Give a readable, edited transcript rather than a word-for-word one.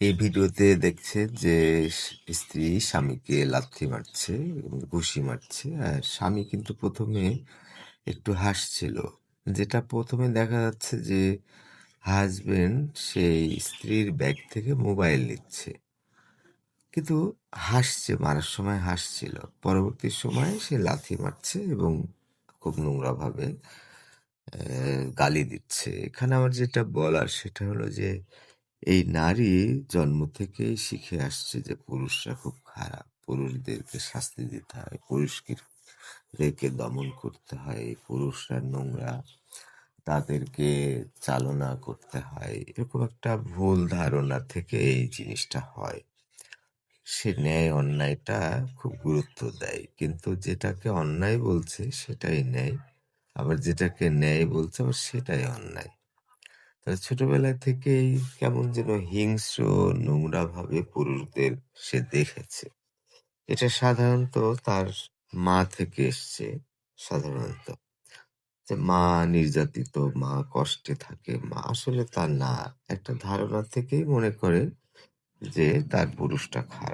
এই ভিডিওতে দেখছে যে স্ত্রী স্বামীকে লাথি মারছে এবং ঘুষি মারছে। আর স্বামী কিন্তু প্রথমে একটু হাসছিল। যেটা প্রথমে দেখা যাচ্ছে যে হাজবেন্ড সেই স্ত্রীর ব্যাগ থেকে মোবাইল নিচ্ছে, কিন্তু হাসছে, মারার সময় হাসছিল। পরবর্তী সময়ে সে লাথি মারছে এবং খুব নোংরাভাবে গালি দিচ্ছে। এখানে আমার যেটা বলার সেটা হলো যে এই নারী জন্ম থেকেই শিখে আসছে যে পুরুষরা খুব খারাপ, পুরুষদেরকে শাস্তি দিতে হয়, পুরুষদেরকে দমন করতে হয়, পুরুষরা নোংরা, তাদেরকে চালনা করতে হয়। এরকম একটা ভুল ধারণা থেকে এই জিনিসটা হয়। সে ন্যায় অন্যায়টা খুব গুরুত্ব দেয়, কিন্তু যেটাকে অন্যায় বলছে সেটাই ন্যায়, আবার যেটাকে ন্যায় বলছে আবার সেটাই অন্যায়। তার ছোটবেলা থেকেই কেমন যেন হিংস্র, নোংরা ভাবে পুরুষদের সে দেখেছে। এটা সাধারণত তার মা থেকে এসছে। সাধারণত যে মা নির্যাতিত, মা কষ্টে থাকে, মা আসলে তা না, একটা ধারণা থেকেই মনে করে যে তার পুরুষটা খারাপ।